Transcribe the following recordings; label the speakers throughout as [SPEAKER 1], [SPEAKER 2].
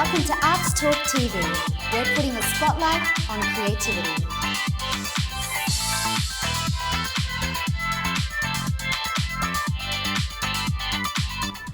[SPEAKER 1] Welcome to Arts Talk TV. We're putting a spotlight on creativity.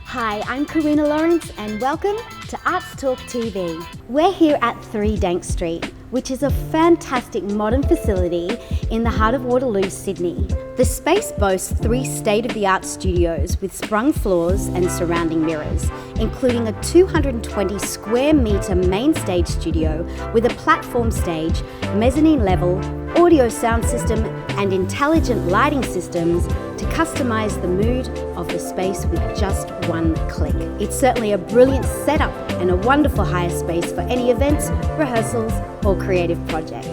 [SPEAKER 1] Hi, I'm Karina Lawrence and welcome to Arts Talk TV. We're here at 3 Dank Street, which is a fantastic modern facility in the heart of Waterloo, Sydney. The space boasts 3 state-of-the-art studios with sprung floors and surrounding mirrors, including a 220 square metre main stage studio with a platform stage, mezzanine level, audio sound system and intelligent lighting systems to customise the mood of the space with just one click. It's certainly a brilliant setup and a wonderful hire space for any events, rehearsals or creative projects.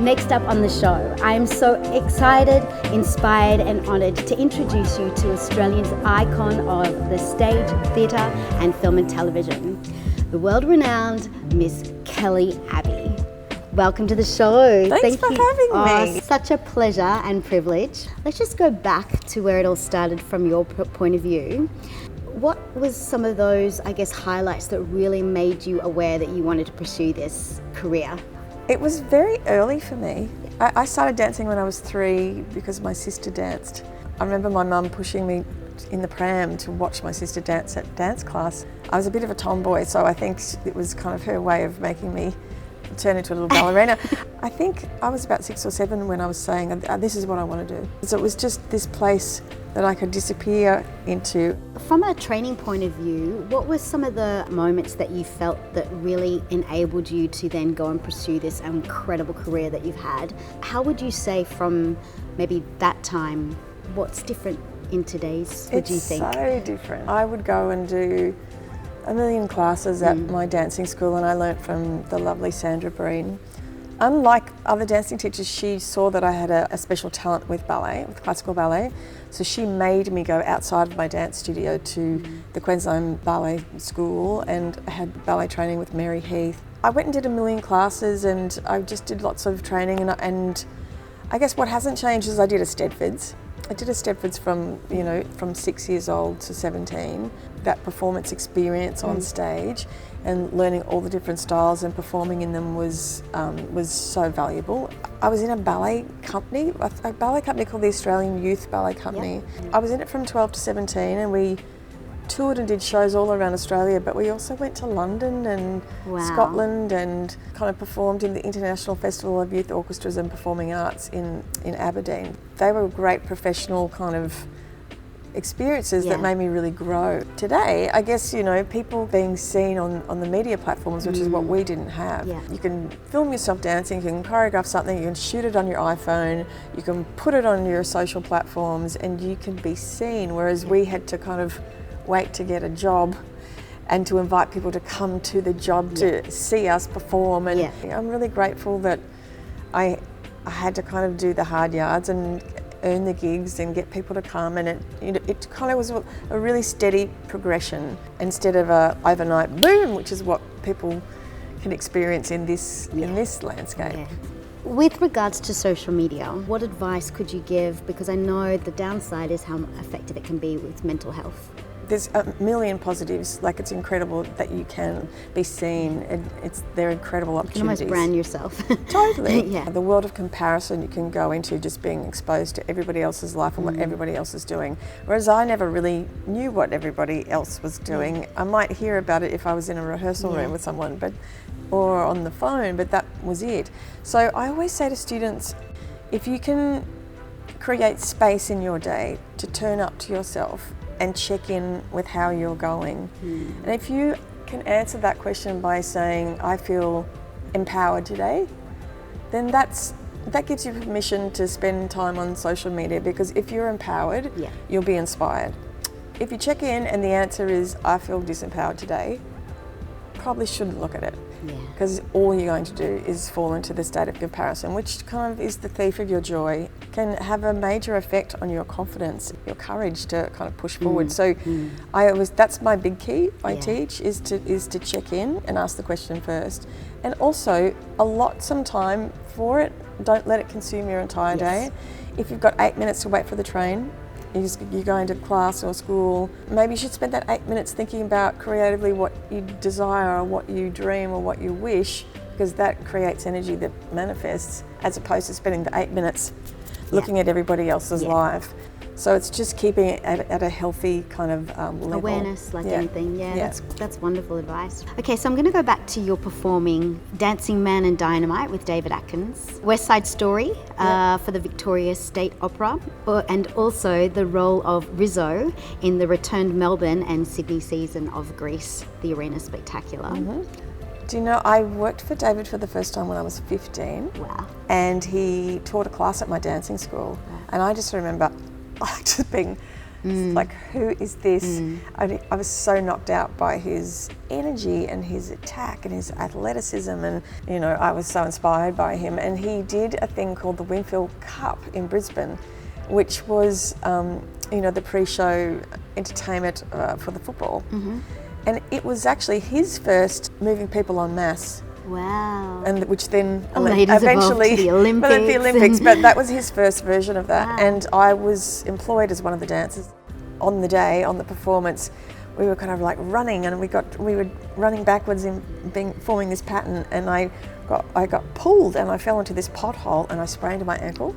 [SPEAKER 1] Next up on the show, I am so excited, inspired and honoured to introduce you to Australia's icon of the stage, theatre and film and television, the world-renowned Miss Kelley Abbey. Welcome to the show.
[SPEAKER 2] Thanks for having me.
[SPEAKER 1] Such a pleasure and privilege. Let's just go back to where it all started from your point of view. What was some of those, highlights that really made you aware that you wanted to pursue this career?
[SPEAKER 2] It was very early for me. I started dancing when I was 3 because my sister danced. I remember my mum pushing me in the pram to watch my sister dance at dance class. I was a bit of a tomboy, so I think it was kind of her way of making me turn into a little ballerina. I think I was about 6 or 7 when I was saying, this is what I want to do. So it was just this place that I could disappear into.
[SPEAKER 1] From a training point of view, what were some of the moments that you felt that really enabled you to then go and pursue this incredible career that you've had? How would you say from maybe that time, what's different in today's, would you think?
[SPEAKER 2] It's so different. I would go and do a million classes at my dancing school and I learnt from the lovely Sandra Breen. Unlike other dancing teachers, she saw that I had a special talent with ballet, with classical ballet. So she made me go outside of my dance studio to the Queensland Ballet School and had ballet training with Mary Heath. I went and did a million classes and I just did lots of training and I guess what hasn't changed is I did a Stedfords. I did a Stedfords from 6 years old to 17. That performance experience on stage and learning all the different styles and performing in them was so valuable. I was in a ballet company called the Australian Youth Ballet Company. Yep. I was in it from 12 to 17 and we toured and did shows all around Australia, but we also went to London and Scotland and kind of performed in the International Festival of Youth Orchestras and Performing Arts in Aberdeen. They were great professional kind of experiences that made me really grow. Today, I guess, people being seen on the media platforms, which is what we didn't have. Yeah. You can film yourself dancing, you can choreograph something, you can shoot it on your iPhone, you can put it on your social platforms and you can be seen, whereas we had to kind of wait to get a job and to invite people to come to the job to see us perform. And I'm really grateful that I had to kind of do the hard yards and earn the gigs and get people to come, and it kind of was a really steady progression instead of a overnight boom, which is what people can experience in this landscape. Yeah.
[SPEAKER 1] With regards to social media, what advice could you give? Because I know the downside is how effective it can be with mental health.
[SPEAKER 2] There's a million positives, it's incredible that you can be seen and they're incredible opportunities.
[SPEAKER 1] You can almost brand yourself.
[SPEAKER 2] Totally. Yeah. The world of comparison you can go into just being exposed to everybody else's life and what everybody else is doing. Whereas I never really knew what everybody else was doing. I might hear about it if I was in a rehearsal room with someone or on the phone, but that was it. So I always say to students, if you can create space in your day to turn up to yourself and check in with how you're going. And if you can answer that question by saying, I feel empowered today, then that gives you permission to spend time on social media, because if you're empowered, you'll be inspired. If you check in and the answer is, I feel disempowered today, probably shouldn't look at it. Because all you're going to do is fall into the state of comparison, which kind of is the thief of your joy, can have a major effect on your confidence, your courage to kind of push forward. So that's my big key I teach is to check in and ask the question first. And also allot some time for it. Don't let it consume your entire day. If you've got 8 minutes to wait for the train, you go into class or school, maybe you should spend that 8 minutes thinking about creatively what you desire or what you dream or what you wish, because that creates energy that manifests, as opposed to spending the 8 minutes looking at everybody else's life. So it's just keeping it at a healthy kind of level.
[SPEAKER 1] Awareness, like anything. That's wonderful advice. Okay, so I'm going to go back to your performing Dancing Man and Dynamite with David Atkins, West Side Story for the Victoria State Opera, and also the role of Rizzo in the returned Melbourne and Sydney season of Grease, the Arena Spectacular.
[SPEAKER 2] Do you know, I worked for David for the first time when I was 15.
[SPEAKER 1] Wow.
[SPEAKER 2] And he taught a class at my dancing school. And I just remember just being like, who is this? I was so knocked out by his energy and his attack and his athleticism, and you know, I was so inspired by him. And he did a thing called the Winfield Cup in Brisbane, which was you know, the pre-show entertainment for the football. And it was actually his first moving people en masse.
[SPEAKER 1] Wow.
[SPEAKER 2] And which then
[SPEAKER 1] eventually
[SPEAKER 2] the Olympics, but that was his first version of that. Wow. And I was employed as one of the dancers. On the day, on the performance, we were kind of like running, and we were running backwards in forming this pattern, and I got pulled and I fell into this pothole and I sprained my ankle.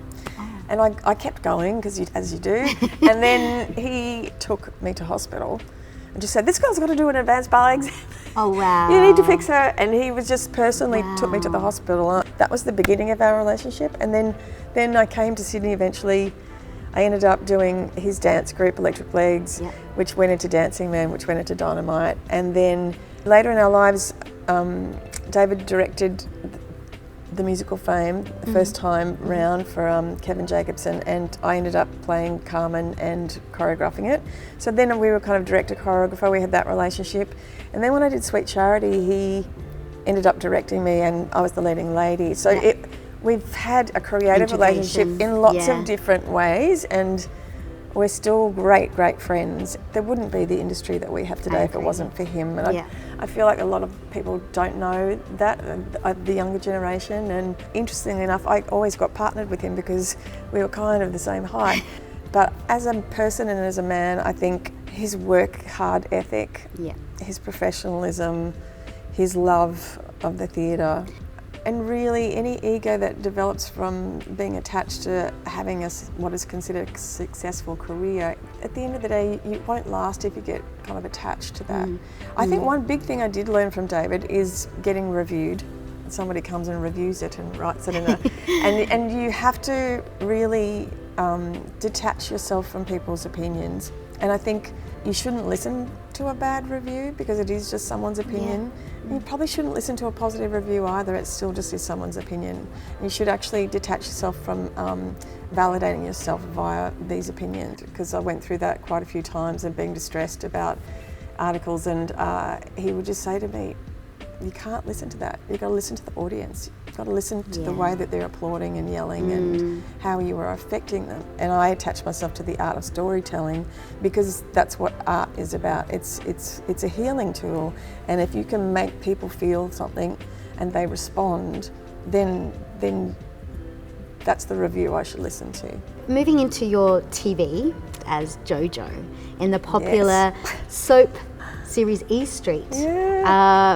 [SPEAKER 2] And I kept going, because as you do. And then he took me to hospital and just said, "This girl's got to do an advanced ballet exam.
[SPEAKER 1] Oh, wow.
[SPEAKER 2] You need to fix her." And he was just personally took me to the hospital. That was the beginning of our relationship. And then I came to Sydney eventually. I ended up doing his dance group, Electric Legs, which went into Dancing Man, which went into Dynamite. And then later in our lives, David directed the musical Fame the first time round for Kevin Jacobson, and I ended up playing Carmen and choreographing it. So then we were kind of director choreographer, we had that relationship. And then when I did Sweet Charity, he ended up directing me and I was the leading lady. So we've had a creative relationship in lots of different ways, and we're still great, great friends. There wouldn't be the industry that we have today if it wasn't for him. And I feel like a lot of people don't know that, the younger generation. And interestingly enough, I always got partnered with him because we were kind of the same height. But as a person and as a man, I think his work hard ethic, his professionalism, his love of the theatre, and really any ego that develops from being attached to having what is considered a successful career, at the end of the day, you won't last if you get kind of attached to that. I think one big thing I did learn from David is getting reviewed. Somebody comes and reviews it and writes it in a... and you have to really detach yourself from people's opinions. And I think you shouldn't listen to a bad review because it is just someone's opinion. You probably shouldn't listen to a positive review either, it still just is someone's opinion. You should actually detach yourself from validating yourself via these opinions, because I went through that quite a few times and being distressed about articles, and he would just say to me, "You can't listen to that, you've got to listen to the audience. You've got to listen to the way that they're applauding and yelling and how you are affecting them." And I attach myself to the art of storytelling because that's what art is about. It's a healing tool, and if you can make people feel something and they respond, then that's the review I should listen to.
[SPEAKER 1] Moving into your TV as JoJo in the popular soap series E Street,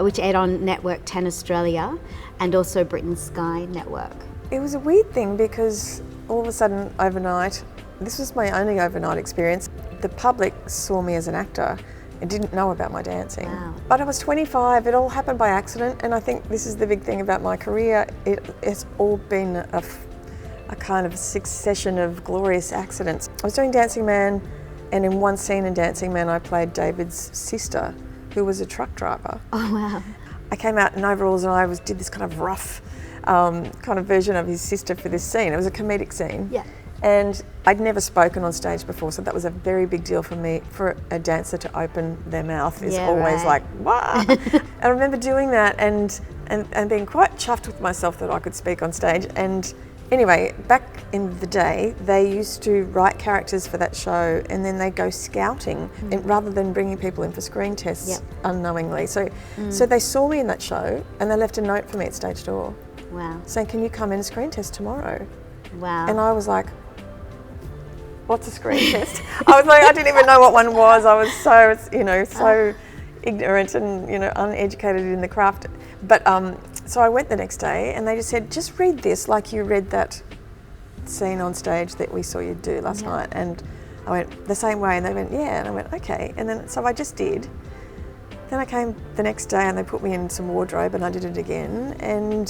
[SPEAKER 1] which aired on Network 10 Australia and also Britain's Sky Network.
[SPEAKER 2] It was a weird thing because all of a sudden overnight, this was my only overnight experience, the public saw me as an actor and didn't know about my dancing.
[SPEAKER 1] Wow.
[SPEAKER 2] But I was 25, it all happened by accident, and I think this is the big thing about my career. It's all been a kind of succession of glorious accidents. I was doing Dancing Man, and in one scene in Dancing Man I played David's sister, who was a truck driver.
[SPEAKER 1] Oh wow.
[SPEAKER 2] I came out in overalls and I did this kind of rough kind of version of his sister for this scene. It was a comedic scene.
[SPEAKER 1] Yeah.
[SPEAKER 2] And I'd never spoken on stage before, so that was a very big deal for me. For a dancer to open their mouth is always like, what? I remember doing that and being quite chuffed with myself that I could speak on stage. And anyway, back in the day, they used to write characters for that show and then they'd go scouting rather than bringing people in for screen tests unknowingly. So they saw me in that show and they left a note for me at stage door.
[SPEAKER 1] Wow.
[SPEAKER 2] Saying, "Can you come in and screen test tomorrow?"
[SPEAKER 1] Wow.
[SPEAKER 2] And I was like, what's a screen test? I was like, I didn't even know what one was. I was so, so ignorant and, uneducated in the craft. But so I went the next day and they just said, just read this like you read that scene on stage that we saw you do last night. And I went the same way, and they went, yeah. And I went, okay. And then, so I just did. Then I came the next day and they put me in some wardrobe and I did it again. And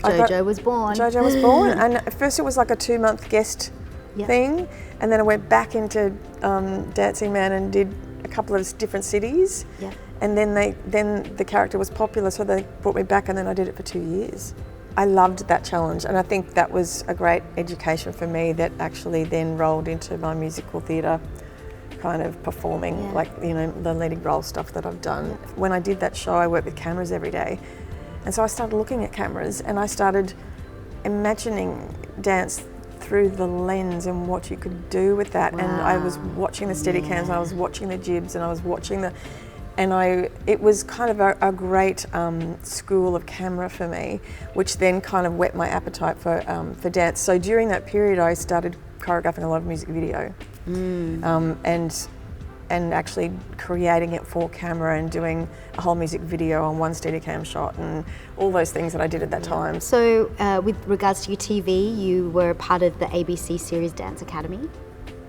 [SPEAKER 1] Jojo was born.
[SPEAKER 2] Jojo was born. And at first it was like a 2-month guest thing. And then I went back into Dancing Man and did a couple of different cities.
[SPEAKER 1] Yeah.
[SPEAKER 2] And then the character was popular, so they brought me back, and then I did it for 2 years. I loved that challenge, and I think that was a great education for me that actually then rolled into my musical theatre kind of performing, like, the leading role stuff that I've done. When I did that show, I worked with cameras every day. And so I started looking at cameras and I started imagining dance through the lens and what you could do with that. Wow. And I was watching the Steadicams, and I was watching the jibs, and I was watching it was kind of a great school of camera for me, which then kind of whet my appetite for dance. So during that period, I started choreographing a lot of music video, and actually creating it for camera and doing a whole music video on one Steadicam shot and all those things that I did at that time.
[SPEAKER 1] So with regards to your TV, you were part of the ABC series Dance Academy?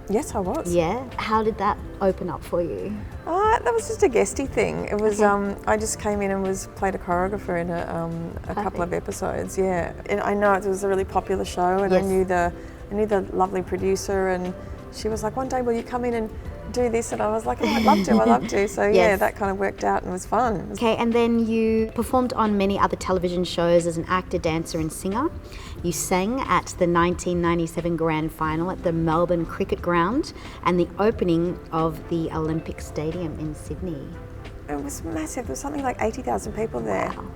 [SPEAKER 2] Yes, I was.
[SPEAKER 1] Yeah. How did that open up for you?
[SPEAKER 2] That was just a guesty thing. It was I just came in and played a choreographer in a couple of episodes. Yeah, and I know it was a really popular show, and I knew the lovely producer, and she was like, one day will you come in and do this? And I was like, oh, I'd love to. So yeah, that kind of worked out and was fun.
[SPEAKER 1] Okay, and then you performed on many other television shows as an actor, dancer and singer. You sang at the 1997 Grand Final at the Melbourne Cricket Ground and the opening of the Olympic Stadium in Sydney.
[SPEAKER 2] It was massive. There was something like 80,000 people there.
[SPEAKER 1] Wow.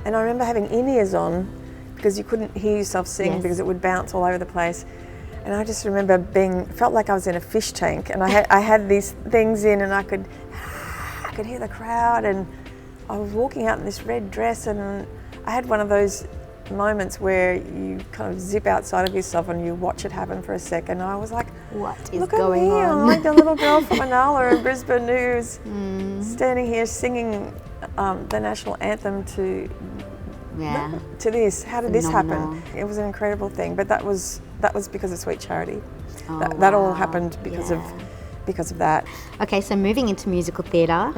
[SPEAKER 2] And I remember having in-ears on because you couldn't hear yourself sing because it would bounce all over the place. And I just remember felt like I was in a fish tank, and I had these things in, and I could hear the crowd, and I was walking out in this red dress, and I had one of those moments where you kind of zip outside of yourself and you watch it happen for a second. And I was like,
[SPEAKER 1] what is
[SPEAKER 2] look
[SPEAKER 1] going
[SPEAKER 2] at me,
[SPEAKER 1] on?
[SPEAKER 2] I'm like the little girl from Manala in Brisbane who's standing here singing the national anthem to this. How did this happen? It was an incredible thing, but that was because of Sweet Charity. That all happened because of that.
[SPEAKER 1] Okay, so moving into musical theatre,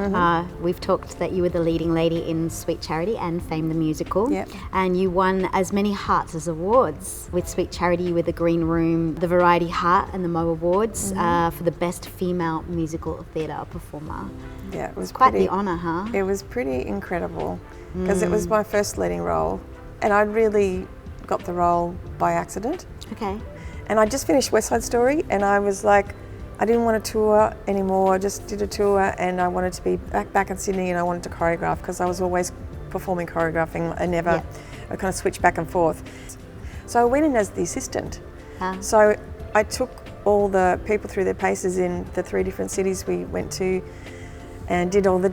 [SPEAKER 1] we've talked that you were the leading lady in Sweet Charity and Fame the Musical, and you won as many hearts as awards. With Sweet Charity, you were the Green Room, the Variety Heart and the Mo Awards for the Best Female Musical Theatre Performer.
[SPEAKER 2] Yeah, it was
[SPEAKER 1] quite the honour, huh?
[SPEAKER 2] It was pretty incredible because it was my first leading role, and I really got the role by accident.
[SPEAKER 1] Okay.
[SPEAKER 2] And I just finished West Side Story, and I was like, I didn't want to tour anymore. I just did a tour, and I wanted to be back in Sydney, and I wanted to choreograph because I was always performing choreographing. I kind of switched back and forth. So I went in as the assistant. So I took all the people through their paces in the 3 different cities we went to, and did all the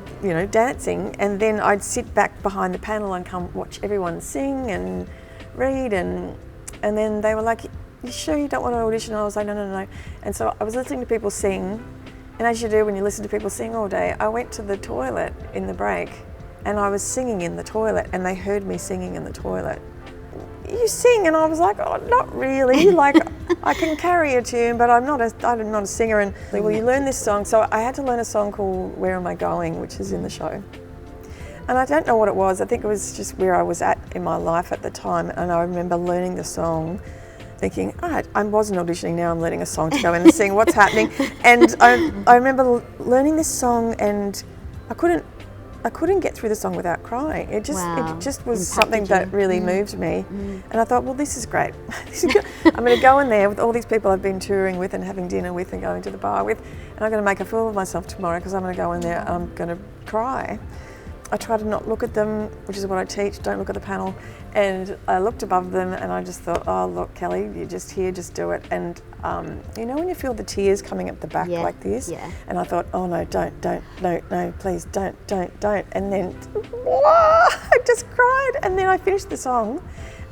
[SPEAKER 2] dancing, and then I'd sit back behind the panel and come watch everyone sing and read, and then they were like, you sure you don't want to audition? And I was like, no. And so I was listening to people sing, and as you do when you listen to people sing all day, I went to the toilet in the break and I was singing in the toilet, and they heard me singing in the toilet. You sing? And I was like, oh, not really. Like, I can carry a tune, but I'm not a singer. And they, well, you learn this song. So I had to learn a song called Where Am I Going, which is in the show. And I don't know what it was. I think it was just where I was at in my life at the time. And I remember learning the song, thinking, I wasn't auditioning, now I'm learning a song to go in and sing, what's happening? And I remember learning this song, and I couldn't get through the song without crying. It just was something that really moved me. And I thought, well, this is great. I'm going to go in there with all these people I've been touring with and having dinner with and going to the bar with, and I'm going to make a fool of myself tomorrow because I'm going to go in there and I'm going to cry. I try to not look at them, which is what I teach, don't look at the panel. And I looked above them and I just thought, oh, look, Kelley, you're just here, just do it. And when you feel the tears coming up the back like this? Yeah. And I thought, oh no, no, please, don't. And then, I just cried. And then I finished the song.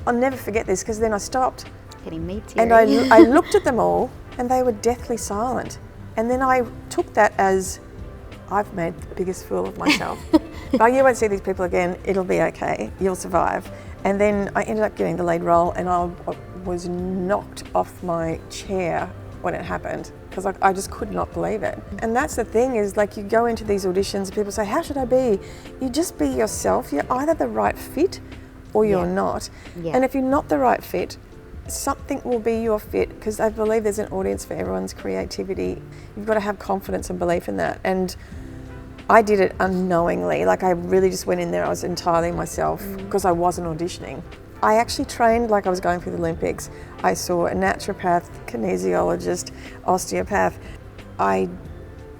[SPEAKER 2] I'll never forget this because then I stopped
[SPEAKER 1] getting me teary.
[SPEAKER 2] And I looked at them all and they were deathly silent. And then I took that as, I've made the biggest fool of myself. But you won't see these people again, it'll be okay, you'll survive. And then I ended up getting the lead role and I was knocked off my chair when it happened, because I just could not believe it. And that's the thing, is like, you go into these auditions, people say, how should I be? You just be yourself. You're either the right fit or you're not. Yeah. And if you're not the right fit, something will be your fit, because I believe there's an audience for everyone's creativity. You've got to have confidence and belief in that. And I did it unknowingly. Like, I really just went in there, I was entirely myself, because I wasn't auditioning. I actually trained like I was going through the Olympics. I saw a naturopath, kinesiologist, osteopath. I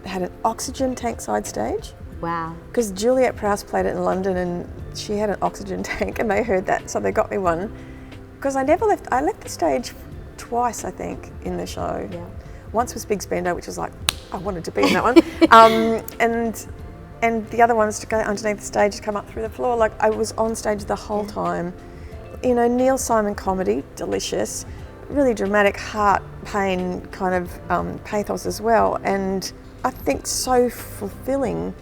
[SPEAKER 2] had an oxygen tank side stage.
[SPEAKER 1] Wow.
[SPEAKER 2] Because Juliet Prowse played it in London and she had an oxygen tank and they heard that, so they got me one. Because I left the stage twice, I think, in the show. Yeah. Once was Big Spender, which was like, I wanted to be in that one. And the other one was to go underneath the stage, to come up through the floor. Like, I was on stage the whole time. You know, Neil Simon comedy, delicious, really dramatic heart pain kind of pathos as well, and I think so fulfilling.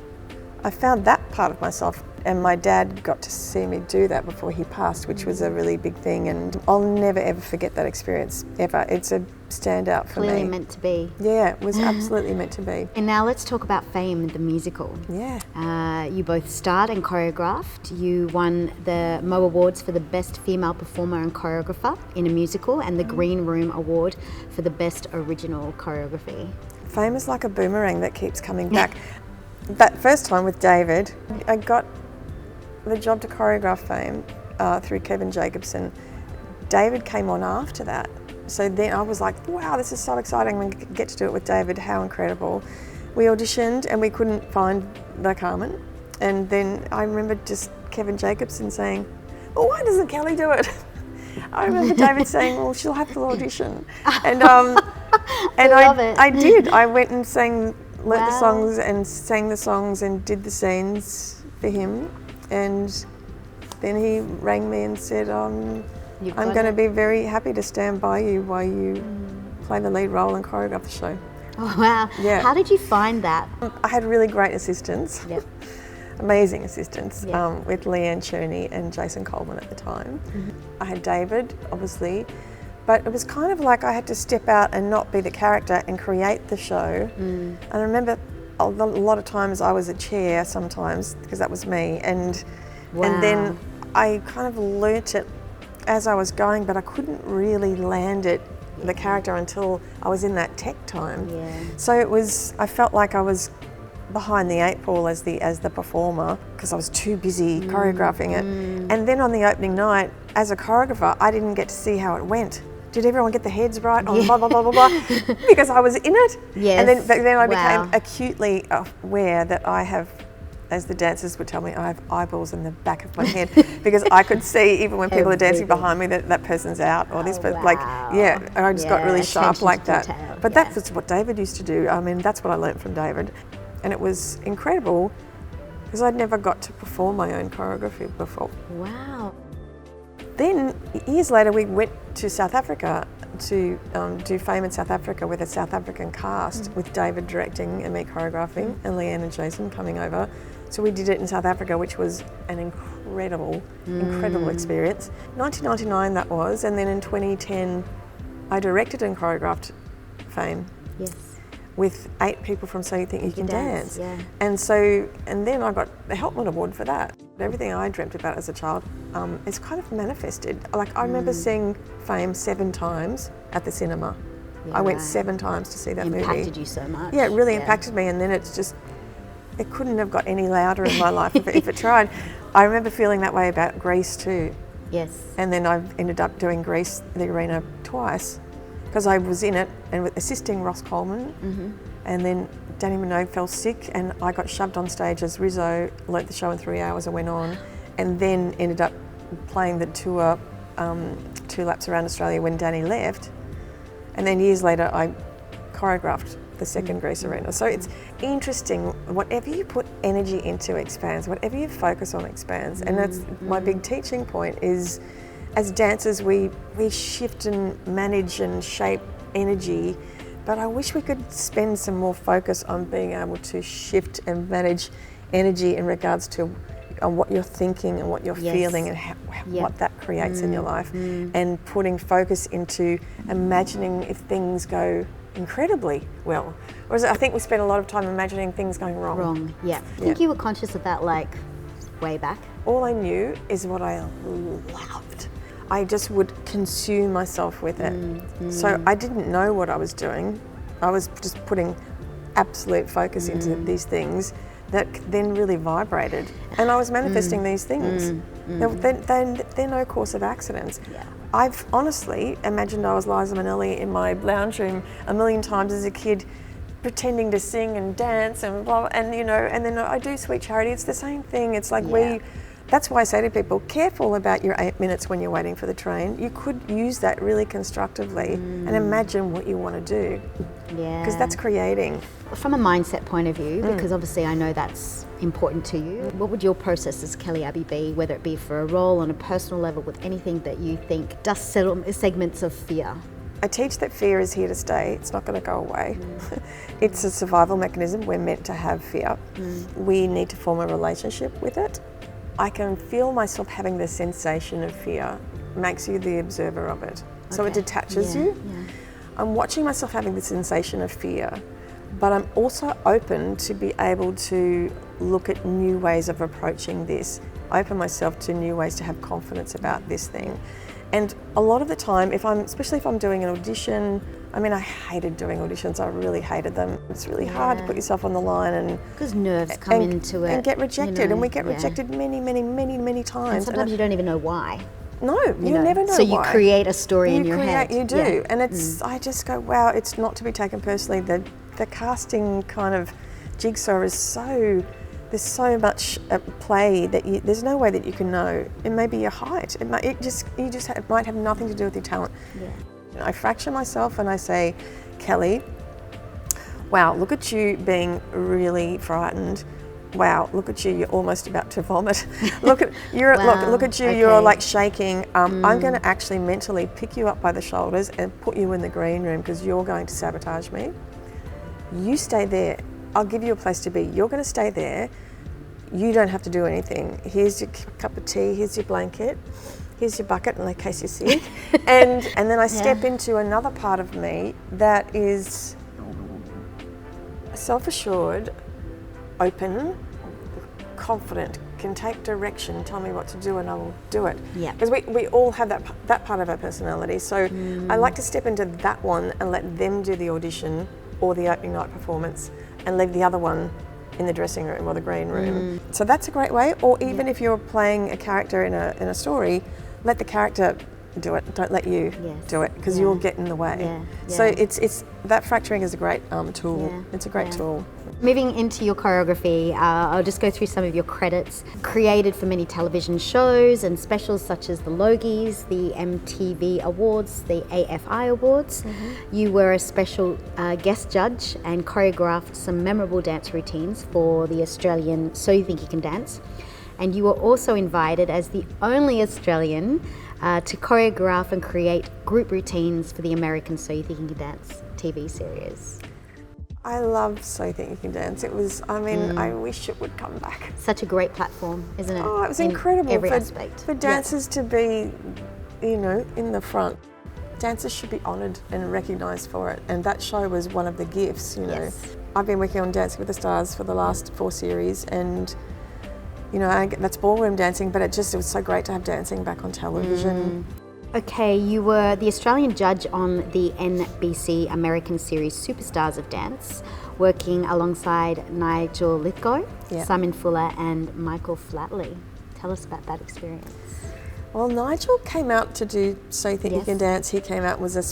[SPEAKER 2] I found that part of myself, and my dad got to see me do that before he passed, which was a really big thing, and I'll never ever forget that experience, ever. It's a standout for me.
[SPEAKER 1] Clearly meant to be.
[SPEAKER 2] Yeah, it was absolutely meant to be.
[SPEAKER 1] And now let's talk about Fame, the musical.
[SPEAKER 2] Yeah.
[SPEAKER 1] You both starred and choreographed. You won the Mo Awards for the Best Female Performer and Choreographer in a Musical, and the Green Room Award for the Best Original Choreography.
[SPEAKER 2] Fame is like a boomerang that keeps coming back. That first time with David, I got the job to choreograph Fame through Kevin Jacobson. David came on after that. So then I was like, wow, this is so exciting. We get to do it with David, how incredible. We auditioned and we couldn't find the Carmen. And then I remember just Kevin Jacobson saying, well, why doesn't Kelley do it? I remember David saying, well, she'll have to audition. And I did. I went and learnt the songs and sang the songs and did the scenes for him. And then he rang me and said, I'm going to be very happy to stand by you while you play the lead role and choreograph the show.
[SPEAKER 1] Oh, wow. Yeah. How did you find that?
[SPEAKER 2] I had really great assistants.
[SPEAKER 1] Yep.
[SPEAKER 2] Amazing assistants, with Leanne Cherney and Jason Coleman at the time. I had David, obviously, but it was kind of like I had to step out and not be the character and create the show. And I remember a lot of times I was a chair sometimes, because that was me, and then I kind of learnt it as I was going, but I couldn't really land it, the character, until I was in that tech time. So I felt like I was behind the eight ball as the performer, because I was too busy choreographing it. And then on the opening night, as a choreographer, I didn't get to see how it went. Did everyone get the heads right on blah, blah, blah, blah, blah? Because I was in it.
[SPEAKER 1] Yes.
[SPEAKER 2] And then I became acutely aware that I have, as the dancers would tell me, I have eyeballs in the back of my head, because I could see, even when people are dancing behind me, that person's out, or this person, I just got really sharp like that.
[SPEAKER 1] Detail.
[SPEAKER 2] But that was what David used to do. I mean, that's what I learnt from David. And it was incredible, because I'd never got to perform my own choreography before.
[SPEAKER 1] Wow.
[SPEAKER 2] Then, years later, we went to South Africa to do Fame in South Africa with a South African cast, with David directing and me choreographing, and Leanne and Jason coming over. So we did it in South Africa, which was an incredible experience. 1999 that was, and then in 2010, I directed and choreographed Fame. Yes. With 8 people from So You Think You Can Dance.
[SPEAKER 1] Yeah.
[SPEAKER 2] And then I got the Helpman Award for that. Everything I dreamt about as a child is kind of manifested. Like, I remember seeing Fame 7 times at the cinema. I went 7 times to see that movie.
[SPEAKER 1] Impacted you so much.
[SPEAKER 2] Yeah, it really impacted me, and then it couldn't have got any louder in my life if it tried. I remember feeling that way about Grease too.
[SPEAKER 1] Yes.
[SPEAKER 2] And then I ended up doing Grease, the arena, twice, because I was in it and assisting Ross Coleman, and then Danny Minogue fell sick and I got shoved on stage as Rizzo, learnt the show in 3 hours and went on, and then ended up playing the tour 2 laps around Australia when Danny left, and then years later I choreographed the second Grease arena. So it's interesting, whatever you put energy into expands, whatever you focus on expands, and that's my big teaching point is, as dancers, we shift and manage and shape energy, but I wish we could spend some more focus on being able to shift and manage energy in regards to on what you're thinking and what you're feeling and what that creates in your life, and putting focus into imagining if things go incredibly well. Whereas I think we spend a lot of time imagining things going wrong.
[SPEAKER 1] I think you were conscious of that like way back.
[SPEAKER 2] All I knew is what I loved. I just would consume myself with it. So I didn't know what I was doing. I was just putting absolute focus into these things that then really vibrated. And I was manifesting these things. They're no course of accidents.
[SPEAKER 1] Yeah.
[SPEAKER 2] I've honestly imagined I was Liza Minnelli in my lounge room a million times as a kid, pretending to sing and dance and blah, and you know, and then I do Sweet Charity. It's the same thing. It's like that's why I say to people, careful about your 8 minutes when you're waiting for the train. You could use that really constructively and imagine what you want to do.
[SPEAKER 1] Yeah.
[SPEAKER 2] Because that's creating.
[SPEAKER 1] From a mindset point of view, because obviously I know that's important to you, what would your process as Kelley Abbey be, whether it be for a role on a personal level with anything that you think does settle segments of fear?
[SPEAKER 2] I teach that fear is here to stay. It's not going to go away. It's a survival mechanism. We're meant to have fear. We need to form a relationship with it. I can feel myself having the sensation of fear. Makes you the observer of it. So it detaches you. Yeah. I'm watching myself having the sensation of fear, but I'm also open to be able to look at new ways of approaching this. I open myself to new ways to have confidence about this thing. And a lot of the time, especially if I'm doing an audition, I mean, I hated doing auditions. I really hated them. It's really hard to put yourself on the line and
[SPEAKER 1] because nerves come into it
[SPEAKER 2] and get rejected, you know, and we get rejected many times.
[SPEAKER 1] And sometimes you don't even know why.
[SPEAKER 2] No, you never know why.
[SPEAKER 1] So you create a story in your head.
[SPEAKER 2] You do, and it's. I just go, wow, it's not to be taken personally. The casting kind of jigsaw is so. There's so much at play that there's no way that you can know. It may be your height. It might have nothing to do with your talent. Yeah. I fracture myself and I say, Kelley, wow, look at you being really frightened. Wow, look at you, you're almost about to vomit. Look at you, okay. You're like shaking. I'm going to actually mentally pick you up by the shoulders and put you in the green room because you're going to sabotage me. You stay there. I'll give you a place to be. You're going to stay there. You don't have to do anything. Here's your cup of tea, here's your blanket, here's your bucket in case you're sick. and then I step into another part of me that is self-assured, open, confident, can take direction, tell me what to do and I will do it. Because we all have that part of our personality. So I like to step into that one and let them do the audition or the opening night performance and leave the other one in the dressing room or the green room. So that's a great way. Or even if you're playing a character in a story, let the character do it. Don't let you do it because you'll get in the way. So it's that fracturing is a great tool. It's a great tool.
[SPEAKER 1] Moving into your choreography, I'll just go through some of your credits. Created for many television shows and specials such as the Logies, the MTV Awards, the AFI Awards. You were a special guest judge and choreographed some memorable dance routines for the Australian So You Think You Can Dance. And you were also invited as the only Australian to choreograph and create group routines for the American So You Think You Can Dance TV series.
[SPEAKER 2] I loved So You Think You Can Dance. It was, I mean, I wish it would come back.
[SPEAKER 1] Such a great platform, isn't it?
[SPEAKER 2] Oh, it was incredible
[SPEAKER 1] every aspect.
[SPEAKER 2] For dancers to be, you know, in the front. Dancers should be honoured and recognised for it, and that show was one of the gifts, you know. I've been working on Dancing with the Stars for the last 4 series, and you know, that's ballroom dancing, but it was so great to have dancing back on television.
[SPEAKER 1] Okay, you were the Australian judge on the NBC American series Superstars of Dance, working alongside Nigel Lithgow, Simon Fuller and Michael Flatley. Tell us about that experience.
[SPEAKER 2] Well, Nigel came out to do So You Think You Can Dance. He came out, was a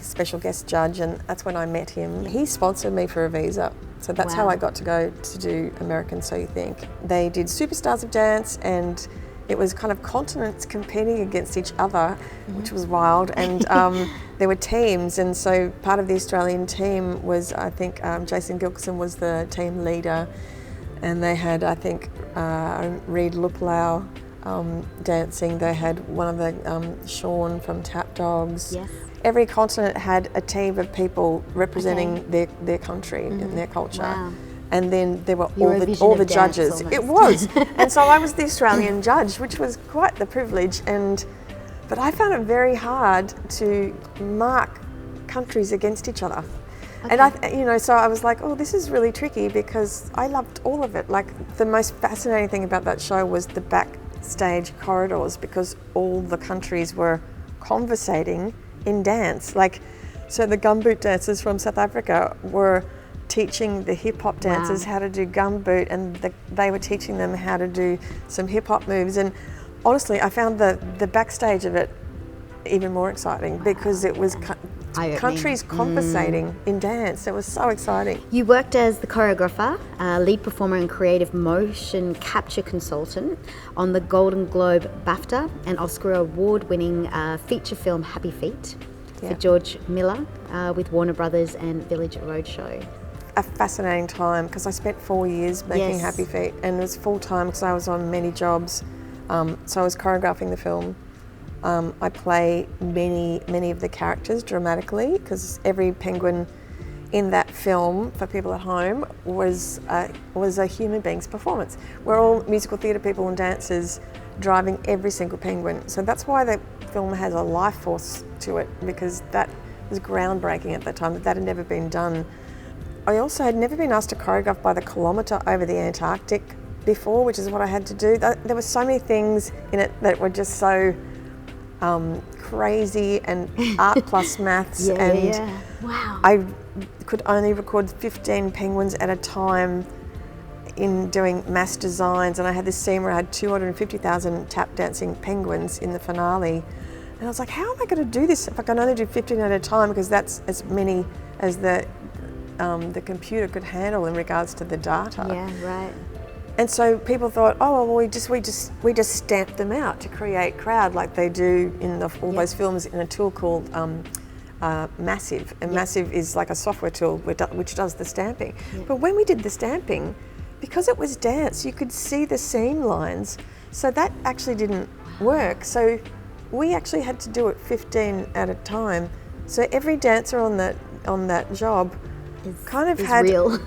[SPEAKER 2] special guest judge, and that's when I met him. He sponsored me for a visa. So that's how I got to go to do American So You Think. They did Superstars of Dance, and it was kind of continents competing against each other, which was wild. And there were teams, and so part of the Australian team was, I think, Jason Gilkison was the team leader, and they had, I think, Reid Luplau dancing. They had one of the Sean from Tap Dogs.
[SPEAKER 1] Yes.
[SPEAKER 2] Every continent had a team of people representing their country and their culture.
[SPEAKER 1] Wow.
[SPEAKER 2] And then there were
[SPEAKER 1] Eurovision
[SPEAKER 2] all the
[SPEAKER 1] of dance
[SPEAKER 2] judges.
[SPEAKER 1] almost.
[SPEAKER 2] It was. And so I was the Australian judge, which was quite the privilege. But I found it very hard to mark countries against each other.
[SPEAKER 1] Okay.
[SPEAKER 2] And so I was like, oh, this is really tricky because I loved all of it. Like, the most fascinating thing about that show was the backstage corridors, because all the countries were conversating in dance. Like, so the gumboot dancers from South Africa were teaching the hip hop dancers how to do gumboot, and they were teaching them how to do some hip hop moves. And honestly, I found the backstage of it even more exciting because it was countries conversating in dance. It was so exciting.
[SPEAKER 1] You worked as the choreographer, lead performer and creative motion capture consultant on the Golden Globe, BAFTA and Oscar award-winning feature film Happy Feet for George Miller with Warner Brothers and Village Roadshow.
[SPEAKER 2] A fascinating time because I spent 4 years making Happy Feet, and it was full time because I was on many jobs. So I was choreographing the film. I play many of the characters dramatically because every penguin in that film, for people at home, was a human being's performance. We're all musical theatre people and dancers driving every single penguin. So that's why the film has a life force to it, because that was groundbreaking at that time. That had never been done. I also had never been asked to choreograph by the kilometre over the Antarctic before, which is what I had to do. There were so many things in it that were just so crazy, and art plus maths.
[SPEAKER 1] Wow.
[SPEAKER 2] I could only record 15 penguins at a time in doing mass designs, and I had this scene where I had 250,000 tap dancing penguins in the finale. And I was like, how am I going to do this if I can only do 15 at a time, because that's as many as the computer could handle in regards to the data.
[SPEAKER 1] Yeah, right.
[SPEAKER 2] And so people thought, oh, well, we just stamp them out to create crowd, like they do in all those films in a tool called Massive. And Massive is like a software tool which does the stamping. But when we did the stamping, because it was dance, you could see the seam lines. So that actually didn't work. So we actually had to do it 15 at a time. So every dancer on that job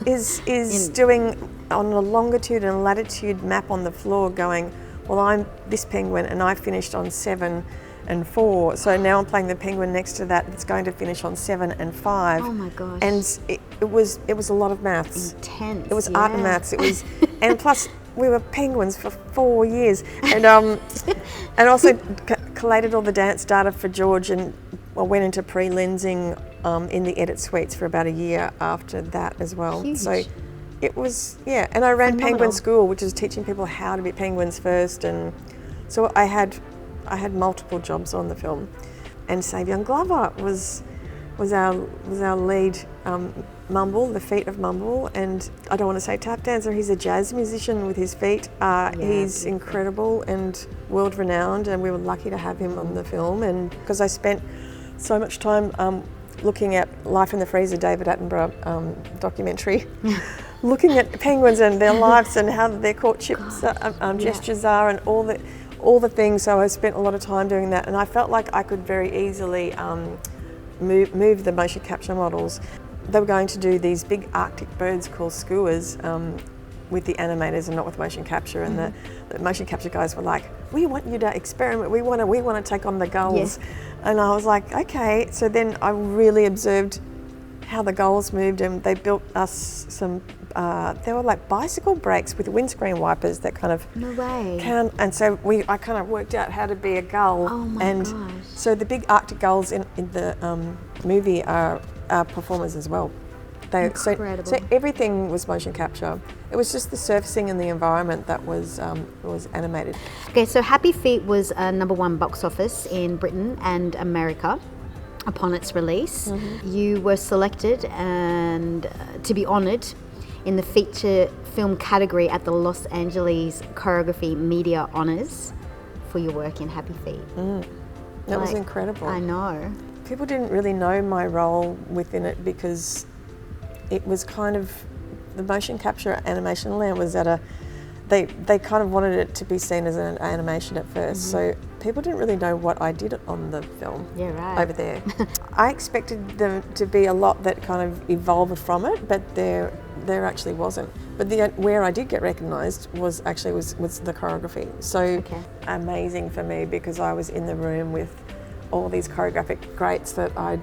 [SPEAKER 2] is doing on a longitude and latitude map on the floor, going, well, I'm this penguin and I finished on 7 and 4, so now I'm playing the penguin next to that that's going to finish on 7 and 5.
[SPEAKER 1] Oh my gosh.
[SPEAKER 2] And it was a lot of maths.
[SPEAKER 1] Intense.
[SPEAKER 2] It was art and maths. It was, and plus we were penguins for 4 years, and also collated all the dance data for George, and I went into pre-lensing in the edit suites for about a year after that as well.
[SPEAKER 1] Huge.
[SPEAKER 2] So it was, and I ran Penguin School, which is teaching people how to be penguins first, and so I had multiple jobs on the film. And Savion Glover was our lead Mumble, the feet of Mumble, and I don't want to say tap dancer, he's a jazz musician with his feet. He's incredible and world renowned, and we were lucky to have him on the film. And because I spent so much time looking at Life in the Freezer, David Attenborough documentary, looking at penguins and their lives and how their courtship gestures are, and all the things. So I spent a lot of time doing that, and I felt like I could very easily move the motion capture models. They were going to do these big Arctic birds called skuas with the animators and not with motion capture, and the motion capture guys were like, we want you to experiment, we want to take on the gulls. And I was like, okay. So then I really observed how the gulls moved, and they built us some, they were like bicycle brakes with windscreen wipers that kind of and so I kind of worked out how to be a gull.
[SPEAKER 1] Oh my gosh.
[SPEAKER 2] So the big Arctic gulls in the movie are performers as well.
[SPEAKER 1] Incredible.
[SPEAKER 2] So everything was motion capture. It was just the surfacing and the environment that was animated.
[SPEAKER 1] Okay, so Happy Feet was #1 box office in Britain and America upon its release. You were selected and to be honoured in the feature film category at the Los Angeles Choreography Media Honours for your work in Happy Feet.
[SPEAKER 2] That was incredible.
[SPEAKER 1] I know.
[SPEAKER 2] People didn't really know my role within it because it was kind of, the motion capture animation land was at they kind of wanted it to be seen as an animation at first, so people didn't really know what I did on the film over there. I expected them to be a lot that kind of evolved from it, but there actually wasn't. But where I did get recognised was the choreography. So amazing for me, because I was in the room with all these choreographic greats that I'd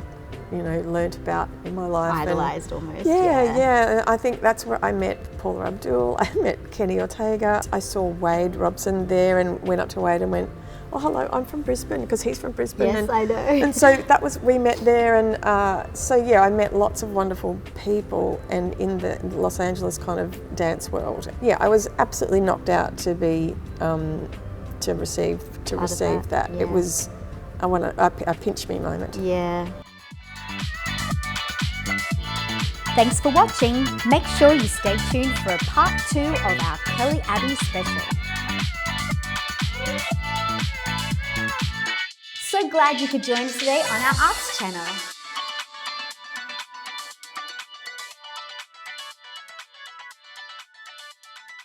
[SPEAKER 2] learnt about in my life.
[SPEAKER 1] Idolised almost.
[SPEAKER 2] Yeah. I think that's where I met Paula Abdul, I met Kenny Ortega. I saw Wade Robson there and went up to Wade and went, "Oh, hello, I'm from Brisbane," because he's from Brisbane.
[SPEAKER 1] Yes, I know.
[SPEAKER 2] And so we met there, and I met lots of wonderful people, and in the Los Angeles kind of dance world. Yeah, I was absolutely knocked out to be to receive that.
[SPEAKER 1] Yeah.
[SPEAKER 2] It was a pinch me moment.
[SPEAKER 1] Yeah. Thanks for watching. Make sure you stay tuned for part 2 of our Kelley Abbey special. So glad you could join us today on our Arts channel.